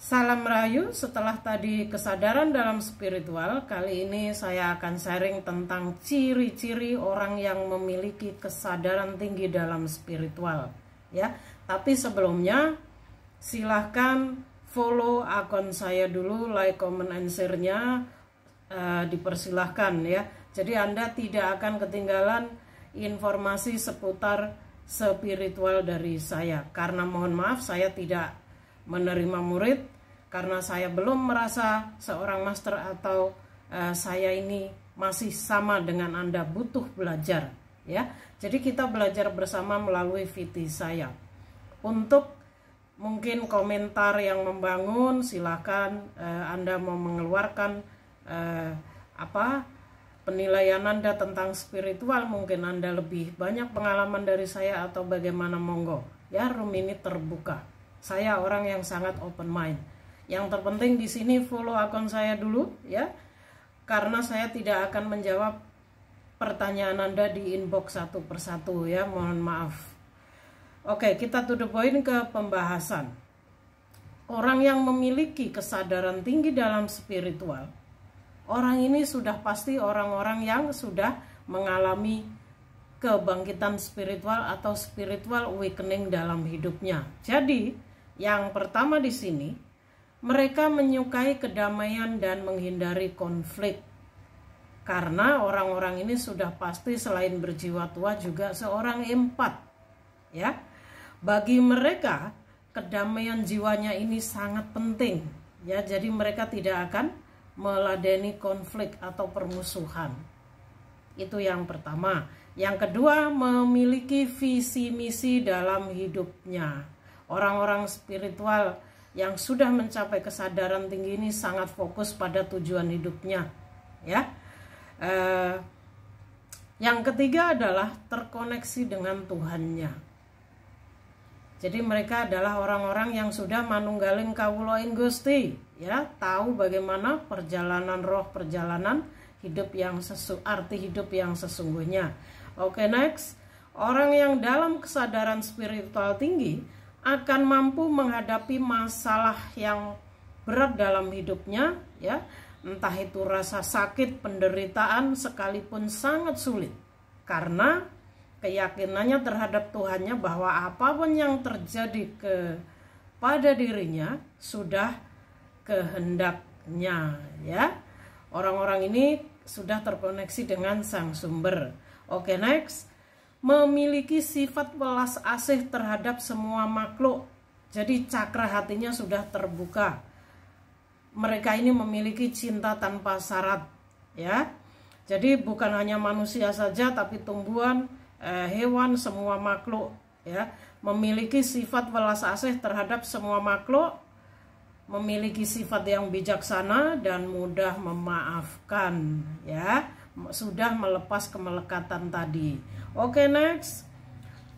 Salam Rahayu. Setelah tadi kesadaran dalam spiritual, kali ini saya akan sharing tentang ciri-ciri orang yang memiliki kesadaran tinggi dalam spiritual, ya. Tapi sebelumnya silahkan follow akun saya dulu, like, comment, and share-nya dipersilahkan ya. Jadi Anda tidak akan ketinggalan informasi seputar spiritual dari saya. Karena mohon maaf saya tidak menerima murid, karena saya belum merasa seorang master atau saya ini masih sama dengan Anda, butuh belajar ya. Jadi kita belajar bersama melalui VT saya. Untuk mungkin komentar yang membangun, silakan Anda mau mengeluarkan penilaian Anda tentang spiritual. Mungkin Anda lebih banyak pengalaman dari saya atau bagaimana, monggo ya. Room ini terbuka. Saya orang yang sangat open mind. Yang terpenting di sini follow akun saya dulu ya, karena saya tidak akan menjawab pertanyaan Anda di inbox satu persatu ya, mohon maaf. Oke, kita to the point, ke pembahasan. Orang yang memiliki kesadaran tinggi dalam spiritual, orang ini sudah pasti orang-orang yang sudah mengalami kebangkitan spiritual atau spiritual awakening dalam hidupnya. Jadi, yang pertama di sini, mereka menyukai kedamaian dan menghindari konflik. Karena orang-orang ini sudah pasti selain berjiwa tua juga seorang empat. Ya. Bagi mereka, kedamaian jiwanya ini sangat penting. Ya, jadi mereka tidak akan meladeni konflik atau permusuhan. Itu yang pertama. Yang kedua, memiliki visi misi dalam hidupnya. Orang-orang spiritual yang sudah mencapai kesadaran tinggi ini sangat fokus pada tujuan hidupnya ya. Yang ketiga adalah terkoneksi dengan Tuhannya. Jadi mereka adalah orang-orang yang sudah manunggaling kawula ing Gusti ya, tahu bagaimana perjalanan roh, perjalanan hidup yang arti hidup yang sesungguhnya. Oke, next. Orang yang dalam kesadaran spiritual tinggi akan mampu menghadapi masalah yang berat dalam hidupnya ya, entah itu rasa sakit, penderitaan sekalipun sangat sulit, karena keyakinannya terhadap Tuhannya bahwa apapun yang terjadi kepada dirinya sudah kehendaknya ya. Orang-orang ini sudah terkoneksi dengan Sang Sumber. Oke, next. Memiliki sifat welas asih terhadap semua makhluk. Jadi cakra hatinya sudah terbuka. Mereka ini memiliki cinta tanpa syarat ya. Jadi bukan hanya manusia saja, tapi tumbuhan, hewan, semua makhluk ya. Memiliki sifat welas asih terhadap semua makhluk, memiliki sifat yang bijaksana dan mudah memaafkan ya. Sudah melepas kemelekatan tadi. Oke, next.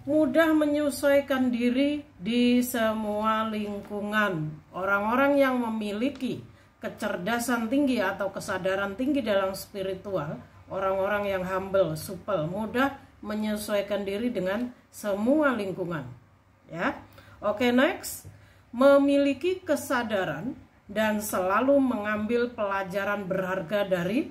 Mudah menyesuaikan diri di semua lingkungan. Orang-orang yang memiliki kecerdasan tinggi atau kesadaran tinggi dalam spiritual, orang-orang yang humble, supel, mudah menyesuaikan diri dengan semua lingkungan ya. Oke, next. Memiliki kesadaran dan selalu mengambil pelajaran berharga dari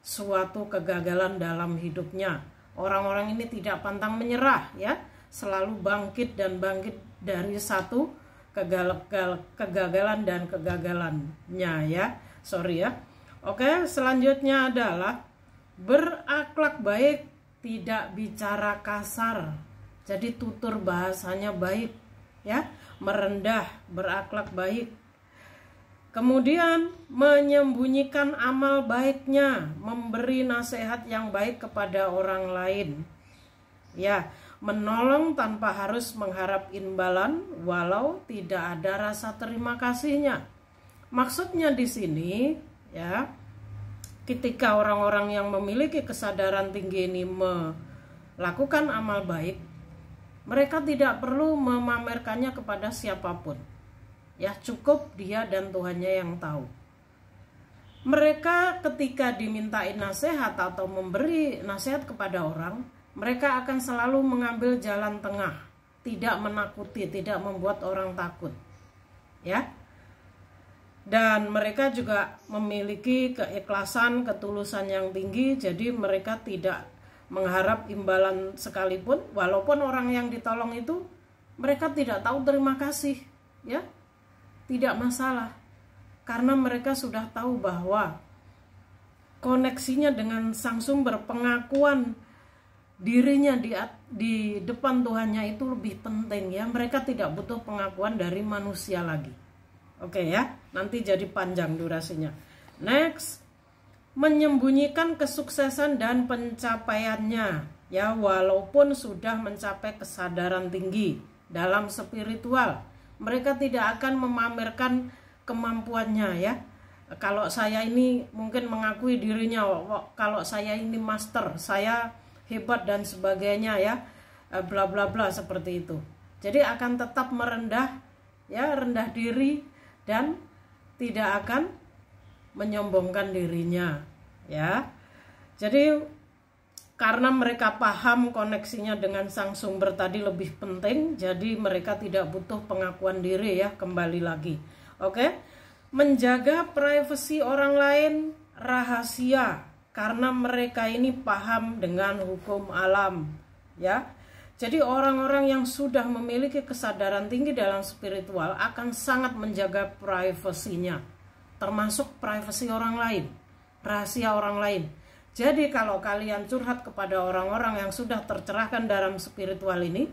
suatu kegagalan dalam hidupnya. Orang-orang ini tidak pantang menyerah ya, selalu bangkit dan bangkit dari satu kegagalan dan kegagalannya ya. Sorry ya. Oke, selanjutnya adalah berakhlak baik, tidak bicara kasar. Jadi tutur bahasanya baik ya, merendah, berakhlak baik. Kemudian menyembunyikan amal baiknya, memberi nasihat yang baik kepada orang lain. Ya, menolong tanpa harus mengharap imbalan walau tidak ada rasa terima kasihnya. Maksudnya di sini ya, ketika orang-orang yang memiliki kesadaran tinggi ini melakukan amal baik, mereka tidak perlu memamerkannya kepada siapapun. Ya, cukup dia dan Tuhannya yang tahu. Mereka ketika dimintain nasihat atau memberi nasihat kepada orang, mereka akan selalu mengambil jalan tengah, tidak menakuti, tidak membuat orang takut. Ya. Dan mereka juga memiliki keikhlasan, ketulusan yang tinggi, jadi mereka tidak mengharap imbalan sekalipun, walaupun orang yang ditolong itu mereka tidak tahu terima kasih, ya. Tidak masalah. Karena mereka sudah tahu bahwa koneksinya dengan sang sumber, pengakuan dirinya di depan Tuhannya itu lebih penting, ya. Mereka tidak butuh pengakuan dari manusia lagi. Oke ya, nanti jadi panjang durasinya. Next, menyembunyikan kesuksesan dan pencapaiannya, ya, walaupun sudah mencapai kesadaran tinggi dalam spiritual. Mereka tidak akan memamerkan kemampuannya, ya. Kalau saya ini mungkin mengakui dirinya, kalau saya ini master, saya hebat dan sebagainya, ya, bla bla bla seperti itu. Jadi akan tetap merendah, ya, rendah diri dan tidak akan menyombongkan dirinya, ya. Jadi karena mereka paham koneksinya dengan sang sumber tadi lebih penting, jadi mereka tidak butuh pengakuan diri, ya. Kembali lagi, oke. Menjaga privasi orang lain, rahasia, karena mereka ini paham dengan hukum alam, ya. Jadi orang-orang yang sudah memiliki kesadaran tinggi dalam spiritual akan sangat menjaga privasinya, termasuk privasi orang lain, rahasia orang lain. Jadi kalau kalian curhat kepada orang-orang yang sudah tercerahkan dalam spiritual ini,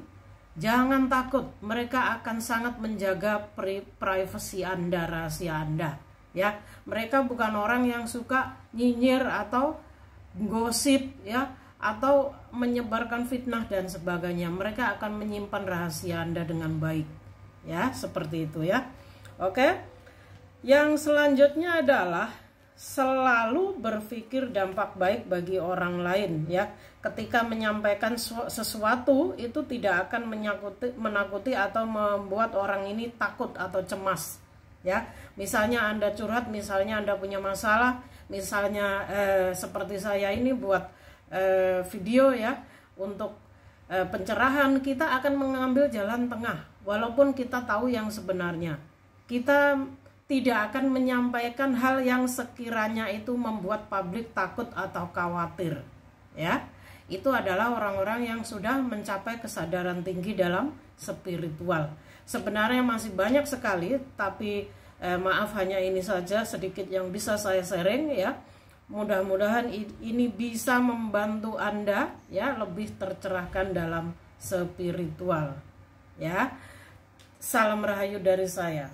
jangan takut, mereka akan sangat menjaga privasi Anda, rahasia Anda, ya. Mereka bukan orang yang suka nyinyir atau gosip, ya, atau menyebarkan fitnah dan sebagainya. Mereka akan menyimpan rahasia Anda dengan baik, ya, seperti itu, ya. Oke. Yang selanjutnya adalah selalu berpikir dampak baik bagi orang lain, ya. Ketika menyampaikan sesuatu itu tidak akan menakuti atau membuat orang ini takut atau cemas, ya. Misalnya Anda curhat, misalnya Anda punya masalah, misalnya seperti saya ini buat video, ya, untuk pencerahan, kita akan mengambil jalan tengah. Walaupun kita tahu yang sebenarnya, kita tidak akan menyampaikan hal yang sekiranya itu membuat publik takut atau khawatir, ya. Itu adalah orang-orang yang sudah mencapai kesadaran tinggi dalam spiritual. Sebenarnya masih banyak sekali, tapi maaf, hanya ini saja sedikit yang bisa saya sharing, ya. Mudah-mudahan ini bisa membantu Anda, ya, lebih tercerahkan dalam spiritual, ya. Salam rahayu dari saya.